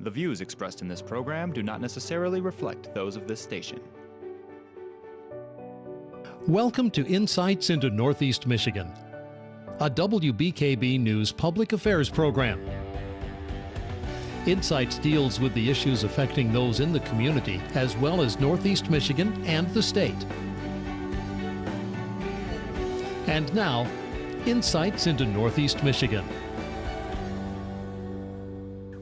The views expressed in this program do not necessarily reflect those of this station. Welcome to Insights into Northeast Michigan, a WBKB News public affairs program. Insights deals with the issues affecting those in the community as well as Northeast Michigan and the state. And now, Insights into Northeast Michigan.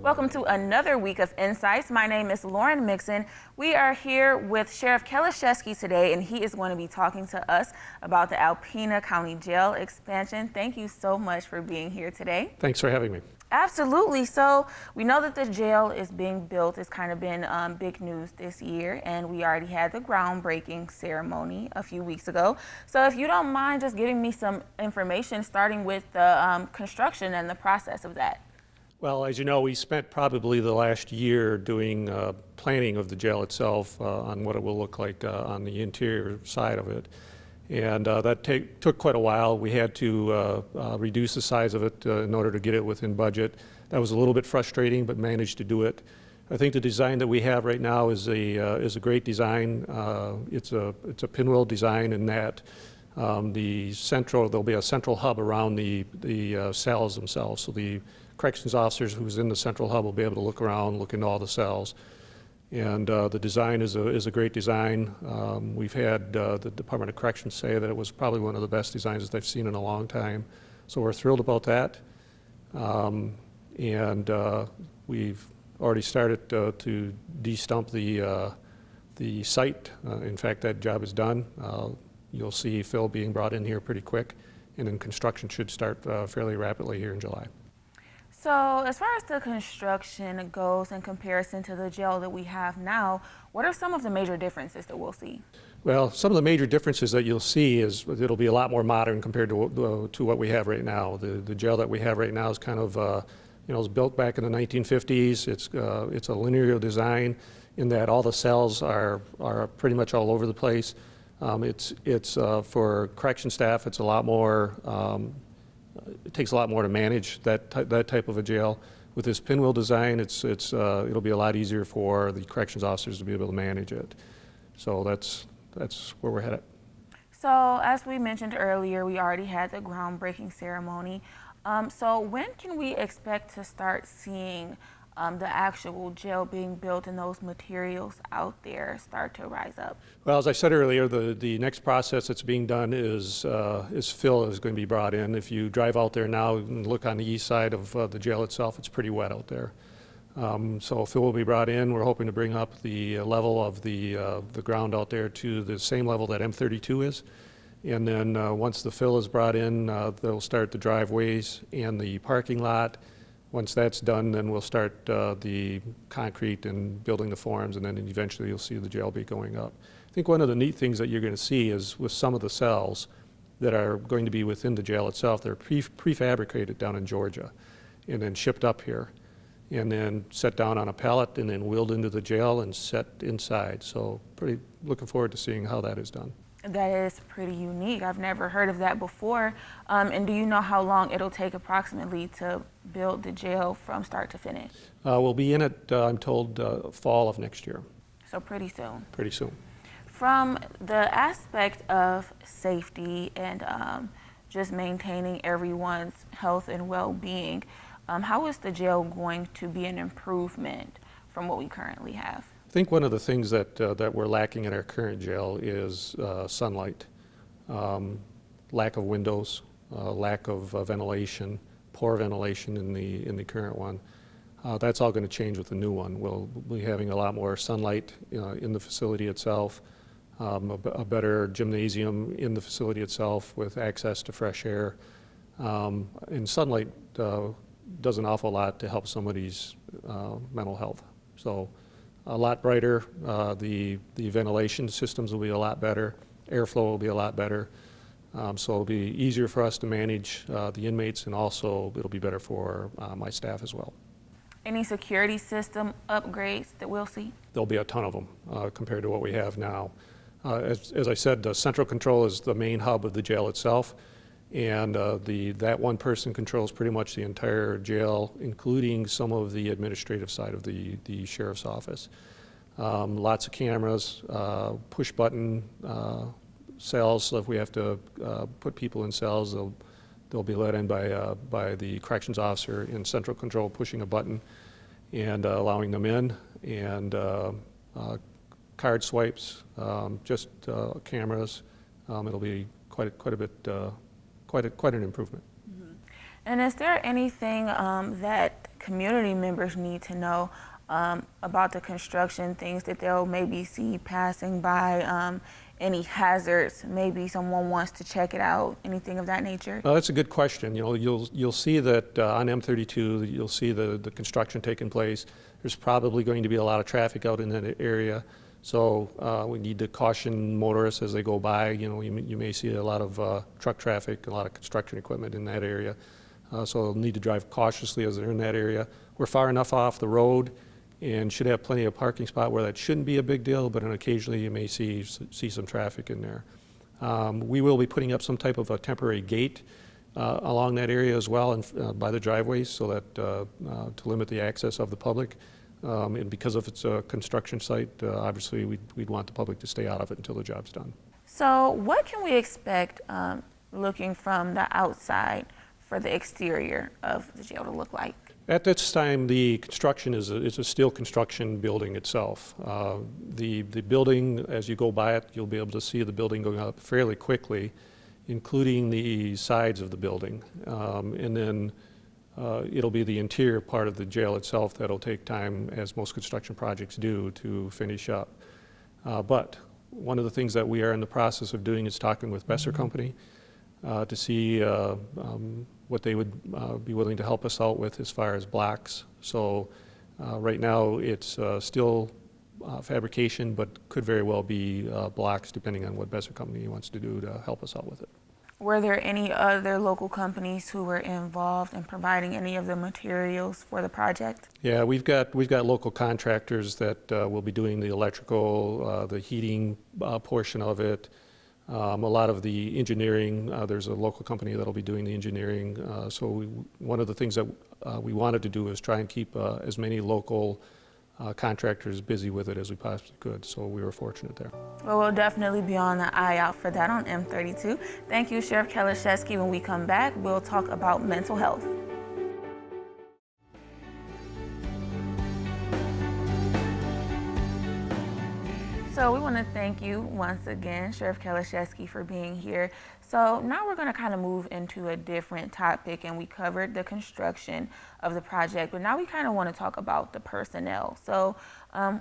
Welcome to another week of Insights. My name is Lauren Mixon. We are here with Sheriff Kaliszewski today, and he is going to be talking to us about the Alpena County Jail expansion. Thank you so much for being here today. Thanks for having me. Absolutely. So we know that the jail is being built. It's kind of been big news this year, and we already had the groundbreaking ceremony a few weeks ago. So if you don't mind just giving me some information, starting with the construction and the process of that. Well, as you know, we spent probably the last year doing planning of the jail itself on what it will look like on the interior side of it. And that took quite a while. We had to reduce the size of it in order to get it within budget. That was a little bit frustrating, but managed to do it. I think the design that we have right now is a great design. It's a pinwheel design in that there'll be a central hub around the cells themselves. So the corrections officers who's in the central hub will be able to look around, look into all the cells. And the design is a great design. We've had the Department of Corrections say that it was probably one of the best designs that they've seen in a long time. So we're thrilled about that. We've already started to de-stump the site. In fact, that job is done. You'll see fill being brought in here pretty quick, and then construction should start fairly rapidly here in July. So as far as the construction goes in comparison to the jail that we have now, what are some of the major differences that we'll see? Well, some of the major differences that you'll see is it'll be a lot more modern compared to what we have right now. The jail that we have right now is kind of, it was built back in the 1950s. It's a linear design in that all the cells are pretty much all over the place. It's for correction staff, it's a lot more, it takes a lot more to manage that type of a jail. With this pinwheel design, it'll be a lot easier for the corrections officers to be able to manage it. So that's where we're headed. So as we mentioned earlier, we already had the groundbreaking ceremony. So when can we expect to start seeing the actual jail being built and those materials out there start to rise up? Well, as I said earlier, the next process that's being done is fill is going to be brought in. If you drive out there now and look on the east side of the jail itself, it's pretty wet out there. So fill will be brought in. We're hoping to bring up the level of the ground out there to the same level that M32 is. And then once the fill is brought in, they'll start the driveways and the parking lot. Once that's done, then we'll start the concrete and building the forms, and then eventually you'll see the jail be going up. I think one of the neat things that you're going to see is with some of the cells that are going to be within the jail itself, they're prefabricated down in Georgia and then shipped up here and then set down on a pallet and then wheeled into the jail and set inside. So pretty looking forward to seeing how that is done. That is pretty unique. I've never heard of that before. And do you know how long it'll take approximately to build the jail from start to finish? We'll be in it, I'm told, fall of next year. So pretty soon. Pretty soon. From the aspect of safety and just maintaining everyone's health and well-being, how is the jail going to be an improvement from what we currently have? I think one of the things that we're lacking in our current jail is sunlight, lack of windows, lack of ventilation, poor ventilation in the current one. That's all going to change with the new one. We'll be having a lot more sunlight in the facility itself, a better gymnasium in the facility itself with access to fresh air. And sunlight does an awful lot to help somebody's mental health. So a lot brighter, the ventilation systems will be a lot better, airflow will be a lot better, so it'll be easier for us to manage the inmates, and also it'll be better for my staff as well. Any security system upgrades that we'll see? There'll be a ton of them compared to what we have now. As I said, the central control is the main hub of the jail itself, And that one person controls pretty much the entire jail, including some of the administrative side of the sheriff's office. Lots of cameras, push button cells, so if we have to put people in cells, they'll be let in by the corrections officer in central control pushing a button and allowing them in, and card swipes, just cameras. It'll be quite an improvement. Mm-hmm. And is there anything that community members need to know about the construction, things that they'll maybe see passing by, any hazards, maybe someone wants to check it out, anything of that nature? Well, that's a good question. You know, you'll see that on M32, you'll see the construction taking place. There's probably going to be a lot of traffic out in that area, so we need to caution motorists as they go by. You know, you may see a lot of truck traffic, a lot of construction equipment in that area, so they'll need to drive cautiously as they're in that area. We're far enough off the road and should have plenty of parking spot where that shouldn't be a big deal, but occasionally you may see some traffic in there. We will be putting up some type of a temporary gate along that area as well, and by the driveways, so that to limit the access of the public. And because of it's a construction site, obviously we'd want the public to stay out of it until the job's done. So what can we expect looking from the outside for the exterior of the jail to look like? At this time, the construction is a steel construction building itself. The building, as you go by it, you'll be able to see the building going up fairly quickly, including the sides of the building. And then it'll be the interior part of the jail itself that'll take time, as most construction projects do, to finish up. But one of the things that we are in the process of doing is talking with Besser Company to see what they would be willing to help us out with as far as blocks. So right now it's still fabrication, but could very well be blocks depending on what Besser Company wants to do to help us out with it. Were there any other local companies who were involved in providing any of the materials for the project? Yeah, we've got local contractors that will be doing the electrical, the heating portion of it. A lot of the engineering, there's a local company that'll be doing the engineering. So one of the things that we wanted to do is try and keep as many local contractors busy with it as we possibly could. So we were fortunate there. Well, we'll definitely be on the eye out for that on M32. Thank you, Sheriff Kaliszewski. When we come back, we'll talk about mental health. So we want to thank you once again, Sheriff Kaliszewski, for being here. So now we're going to kind of move into a different topic, and we covered the construction of the project, but now we kind of want to talk about the personnel. So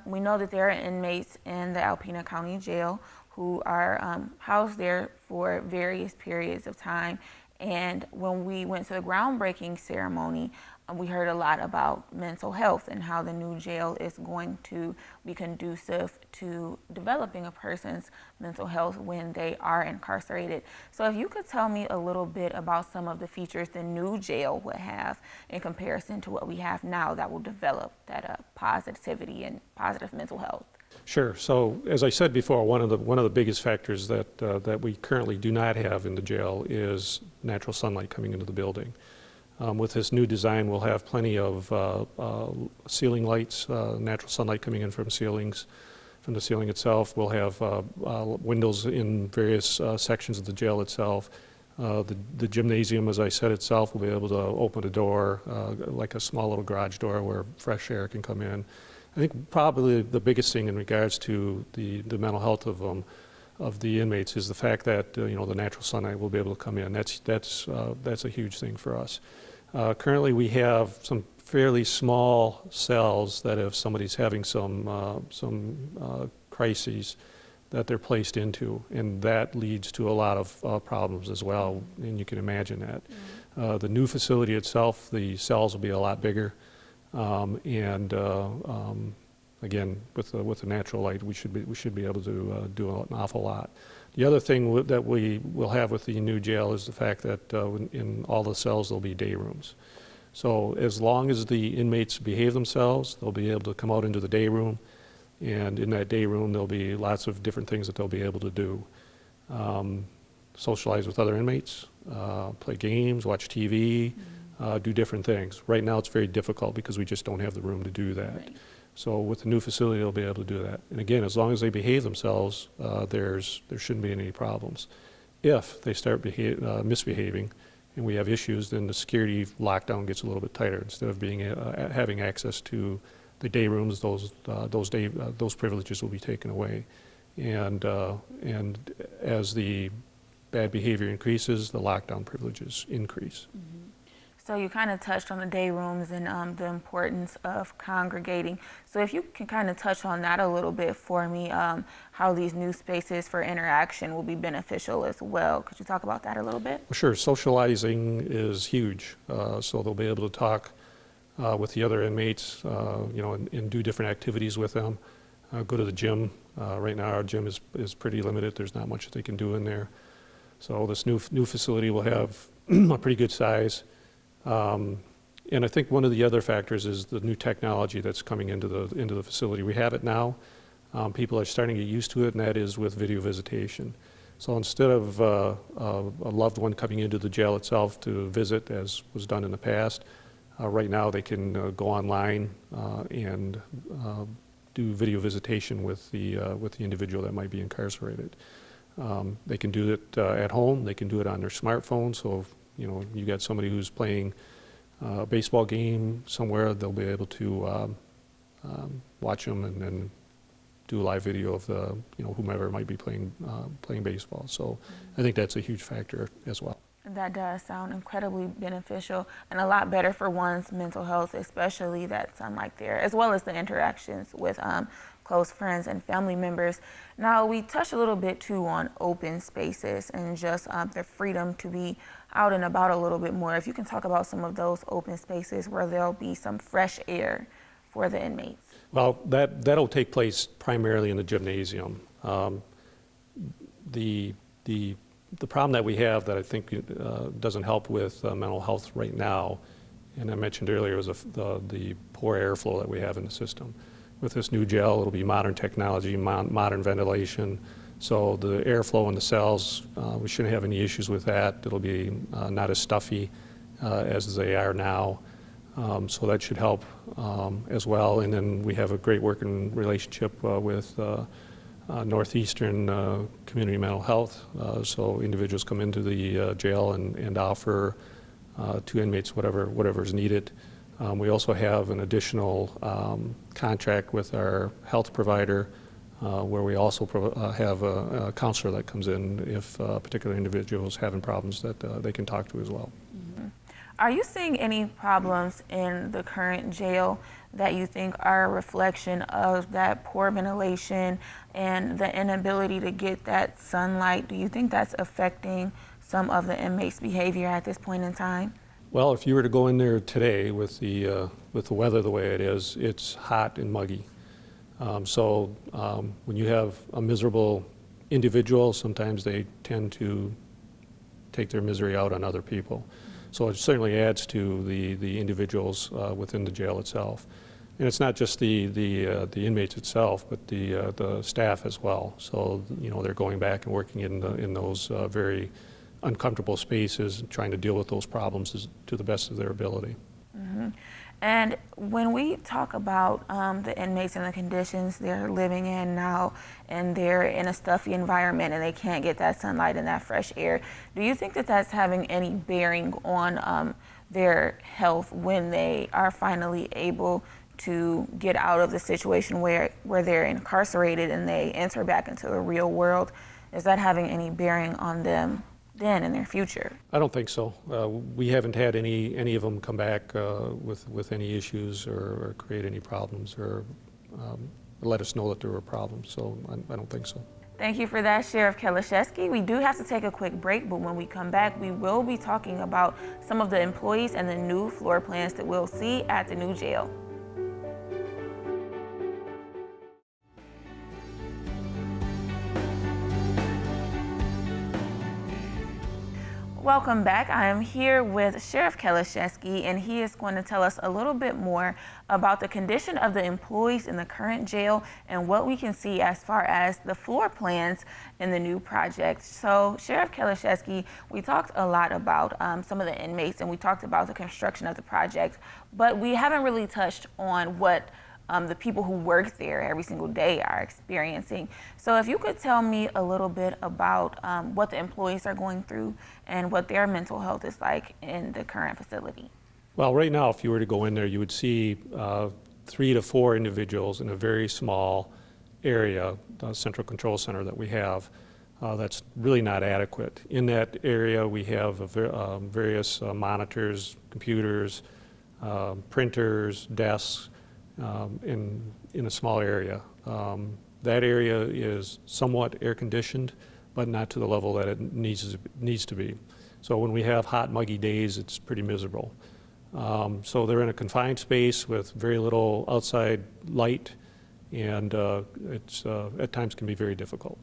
we know that there are inmates in the Alpena County Jail who are housed there for various periods of time. And when we went to the groundbreaking ceremony, we heard a lot about mental health and how the new jail is going to be conducive to developing a person's mental health when they are incarcerated. So if you could tell me a little bit about some of the features the new jail would have in comparison to what we have now that will develop that positivity and positive mental health. Sure. So as I said before, one of the biggest factors that we currently do not have in the jail is natural sunlight coming into the building. With this new design, we'll have plenty of ceiling lights, natural sunlight coming in from ceilings, from the ceiling itself. We'll have windows in various sections of the jail itself. The gymnasium, as I said itself, will be able to open a door, like a small little garage door where fresh air can come in. I think probably the biggest thing in regards to the mental health of the inmates is the fact that the natural sunlight will be able to come in. That's a huge thing for us. Currently, we have some fairly small cells that if somebody's having some crises that they're placed into, and that leads to a lot of problems as well, and you can imagine that. Mm-hmm. The new facility itself, the cells will be a lot bigger, and again, with the natural light, we should be able to do an awful lot. The other thing that we will have with the new jail is the fact that in all the cells there'll be day rooms. So as long as the inmates behave themselves, they'll be able to come out into the day room, and in that day room there'll be lots of different things that they'll be able to do. socialize with other inmates, play games, watch TV, do different things. Right now it's very difficult because we just don't have the room to do that. Right. So with the new facility, they'll be able to do that. And again, as long as they behave themselves, there shouldn't be any problems. If they start misbehaving and we have issues, then the security lockdown gets a little bit tighter. Instead of having access to the day rooms, those privileges will be taken away. And as the bad behavior increases, the lockdown privileges increase. So you kind of touched on the day rooms and the importance of congregating. So if you can kind of touch on that a little bit for me, how these new spaces for interaction will be beneficial as well. Could you talk about that a little bit? Well, sure. Socializing is huge. So they'll be able to talk with the other inmates, and do different activities with them. Go to the gym. Right now our gym is pretty limited. There's not much that they can do in there. So this new facility will have a pretty good size. And I think one of the other factors is the new technology that's coming into the facility. We have it now. People are starting to get used to it, and that is with video visitation. So instead of a loved one coming into the jail itself to visit, as was done in the past, right now they can go online and do video visitation with the individual that might be incarcerated. They can do it at home. They can do it on their smartphone. So if, you got somebody who's playing a baseball game somewhere, they'll be able to watch them and then do a live video of whomever might be playing baseball. So I think that's a huge factor as well. That does sound incredibly beneficial and a lot better for one's mental health, especially that sunlight there, as well as the interactions with close friends and family members. Now, we touched a little bit too on open spaces and just the freedom to be out and about a little bit more. If you can talk about some of those open spaces where there'll be some fresh air for the inmates. Well, that'll take place primarily in the gymnasium. The problem that we have that I think doesn't help with mental health right now, and I mentioned earlier, was the poor airflow that we have in the system. With this new jail, it'll be modern technology, modern ventilation, so the airflow in the cells, we shouldn't have any issues with that. It'll be not as stuffy as they are now, so that should help as well. And then we have a great working relationship with Northeastern Community Mental Health, so individuals come into the jail and offer to inmates whatever is needed. We also have an additional contract with our health provider where we also have a counselor that comes in if a particular individual is having problems that they can talk to as well. Mm-hmm. Are you seeing any problems in the current jail that you think are a reflection of that poor ventilation and the inability to get that sunlight? Do you think that's affecting some of the inmates' behavior at this point in time? Well, if you were to go in there today with the weather the way it is, it's hot and muggy. So when you have a miserable individual, sometimes they tend to take their misery out on other people. So it certainly adds to the individuals within the jail itself. And it's not just the inmates itself, but the staff as well. So they're going back and working in those very uncomfortable spaces and trying to deal with those problems to the best of their ability. Mm-hmm. And when we talk about the inmates and the conditions they're living in now, and they're in a stuffy environment and they can't get that sunlight and that fresh air, do you think that that's having any bearing on their health when they are finally able to get out of the situation where they're incarcerated and they enter back into the real world? Is that having any bearing on them then in their future? I don't think so. We haven't had any of them come back with any issues or create any problems or let us know that there were problems. So I don't think so. Thank you for that, Sheriff Kaliszewski. We do have to take a quick break, but when we come back, we will be talking about some of the employees and the new floor plans that we'll see at the new jail. Welcome back. I am here with Sheriff Kaliszewski, and he is going to tell us a little bit more about the condition of the employees in the current jail and what we can see as far as the floor plans in the new project. So, Sheriff Kaliszewski, we talked a lot about some of the inmates, and we talked about the construction of the project, but we haven't really touched on what the people who work there every single day are experiencing. So if you could tell me a little bit about what the employees are going through and what their mental health is like in the current facility. Well, right now, if you were to go in there, you would see 3 to 4 individuals in a very small area, the central control center that we have. That's really not adequate. In that area, we have various monitors, computers, printers, desks, in a small area. That area is somewhat air conditioned, but not to the level that it needs to be. So when we have hot, muggy days, it's pretty miserable. So they're in a confined space with very little outside light, and it's at times can be very difficult.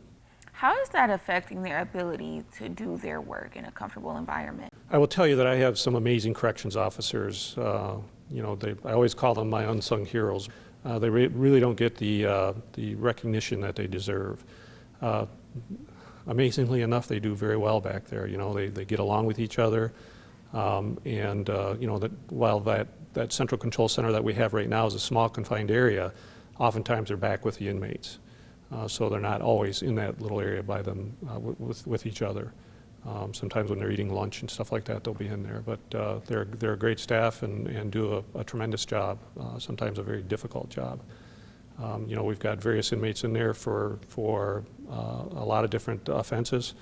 How is that affecting their ability to do their work in a comfortable environment? I will tell you that I have some amazing corrections officers. You know, I always call them my unsung heroes. They really don't get the recognition that they deserve. Amazingly enough, they do very well back there. You know, they get along with each other, and you know, while that central control center that we have right now is a small confined area, oftentimes they're back with the inmates. So they're not always in that little area by them with each other. Sometimes when they're eating lunch and stuff like that, they'll be in there. But they're a great staff and do a tremendous job, sometimes a very difficult job. You know, we've got various inmates in there for a lot of different offenses.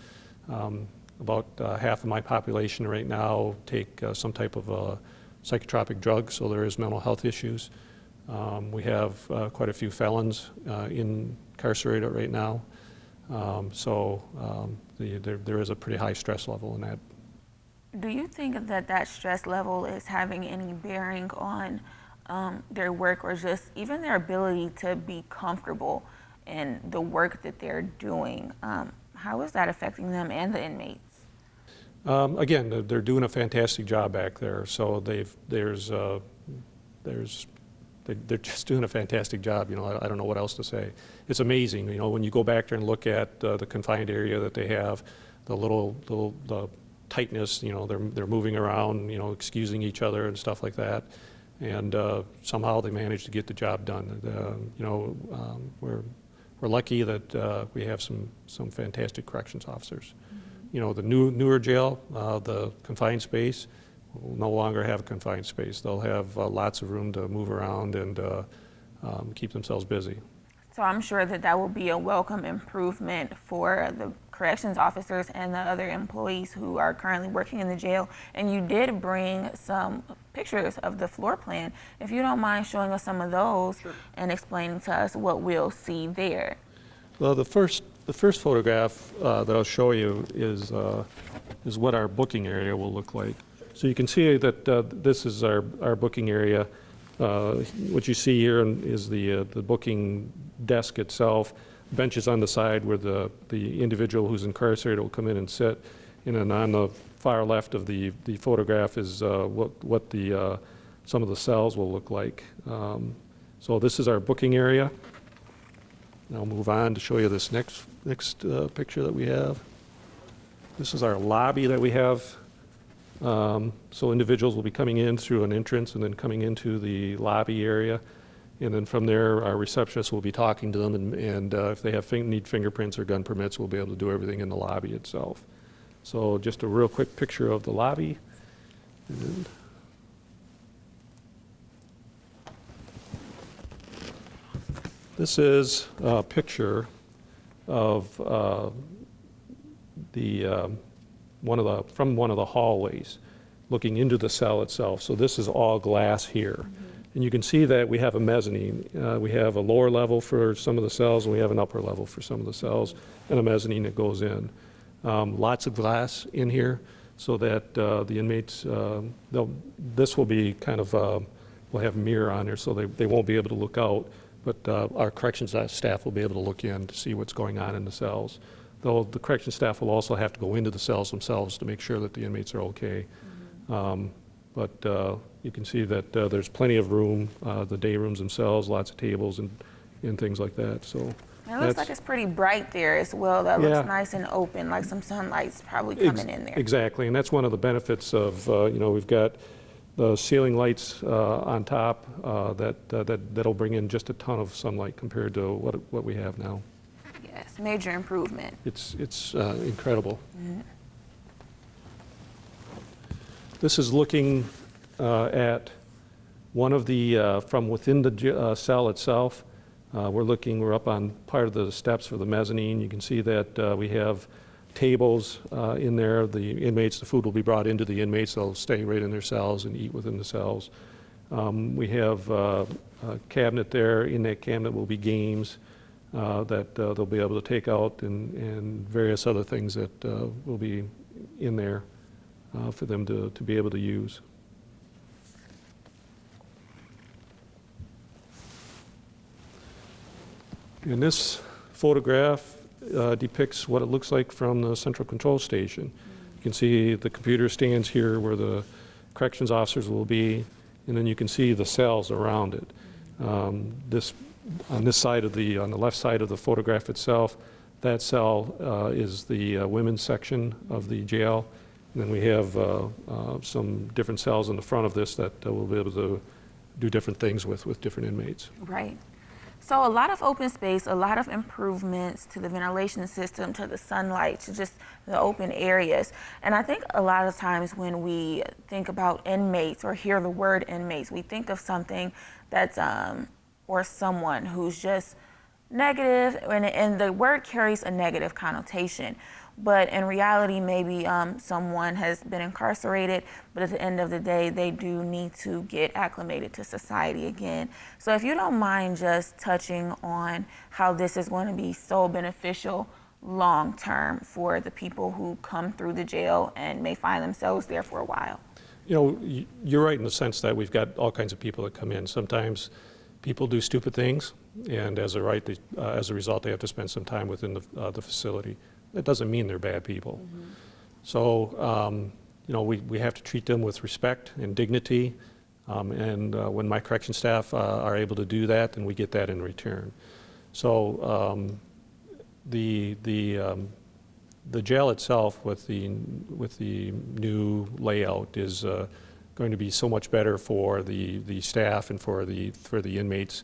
About half of my population right now take some type of a psychotropic drug, so there is mental health issues. We have quite a few felons incarcerated right now. There is a pretty high stress level in that. Do you think that that stress level is having any bearing on their work, or just even their ability to be comfortable in the work that they're doing? How is that affecting them and the inmates? Again, they're doing a fantastic job back there. So they're just doing a fantastic job. You know, I don't know what else to say. It's amazing. You know, when you go back there and look at the confined area that they have, the tightness. You know, they're moving around. You know, excusing each other and stuff like that. And somehow they manage to get the job done. You know, we're lucky that we have some fantastic corrections officers. Mm-hmm. You know, the newer jail, the confined space, will no longer have a confined space. They'll have lots of room to move around and keep themselves busy. So I'm sure that that will be a welcome improvement for the corrections officers and the other employees who are currently working in the jail. And you did bring some pictures of the floor plan. If you don't mind showing us some of those. Sure. And explaining to us what we'll see there. Well, the first photograph that I'll show you is what our booking area will look like. So you can see that this is our booking area. What you see here is the booking desk itself, benches on the side where the individual who's incarcerated will come in and sit. And then on the far left of the photograph is what some of the cells will look like. So this is our booking area. And I'll move on to show you this next picture that we have. This is our lobby that we have. So individuals will be coming in through an entrance and then coming into the lobby area. And then from there, our receptionist will be talking to them, and if they need fingerprints or gun permits, we'll be able to do everything in the lobby itself. So just a real quick picture of the lobby. And this is a picture of one of the hallways looking into the cell itself. So this is all glass here. Mm-hmm. And you can see that we have a mezzanine. We have a lower level for some of the cells, and we have an upper level for some of the cells, and a mezzanine that goes in. Lots of glass in here so that the inmates, this will be kind of, we'll have a mirror on there so they won't be able to look out, but our corrections staff will be able to look in to see what's going on in the cells. though the correction staff will also have to go into the cells themselves to make sure that the inmates are okay. But you can see that there's plenty of room, the day rooms themselves, lots of tables and things like that. So it looks like it's pretty bright there as well. That Yeah. looks nice and open, like some sunlight's probably coming in there. Exactly, and that's one of the benefits of, we've got the ceiling lights on top that'll bring in just a ton of sunlight compared to what we have now. Yes, major improvement. It's incredible. This is looking at one of the, from within the cell itself. We're up on part of the steps for the mezzanine. You can see that we have tables in there. The inmates, the food will be brought into the inmates. They'll stay right in their cells and eat within the cells. We have a cabinet there. In that cabinet will be games that they'll be able to take out and various other things that will be in there for them to be able to use. And this photograph depicts what it looks like from the central control station. You can see the computer stands here where the corrections officers will be, and then you can see the cells around it. On the left side of the photograph itself, that cell is the women's section of the jail. And then we have some different cells in the front of this that we'll be able to do different things with different inmates. Right. So a lot of open space, a lot of improvements to the ventilation system, to the sunlight, to just the open areas. And I think a lot of times when we think about inmates or hear the word inmates, we think of something that's, or someone who's just negative, and the word carries a negative connotation. But in reality, maybe someone has been incarcerated, but at the end of the day, they do need to get acclimated to society again. So if you don't mind just touching on how this is going to be so beneficial long term for the people who come through the jail and may find themselves there for a while. You know, you're right in the sense that we've got all kinds of people that come in. Sometimes people do stupid things, and as a result, they have to spend some time within the facility. That doesn't mean they're bad people. So, we have to treat them with respect and dignity, and when my correction staff are able to do that, then we get that in return. So, the jail itself with the new layout is going to be so much better for the staff and for the inmates.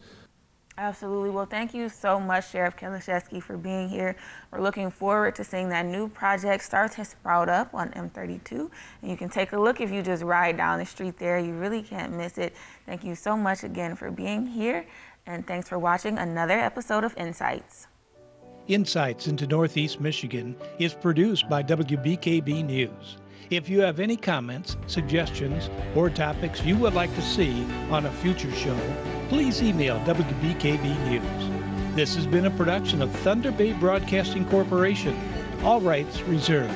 Absolutely. Well, thank you so much, Sheriff Kaliszewski, for being here. We're looking forward to seeing that new project start to sprout up on M32. And you can take a look if you just ride down the street there. You really can't miss it. Thank you so much again for being here. And thanks for watching another episode of Insights. Insights into Northeast Michigan is produced by WBKB News. If you have any comments, suggestions, or topics you would like to see on a future show, please email WBKB News. This has been a production of Thunder Bay Broadcasting Corporation. All rights reserved.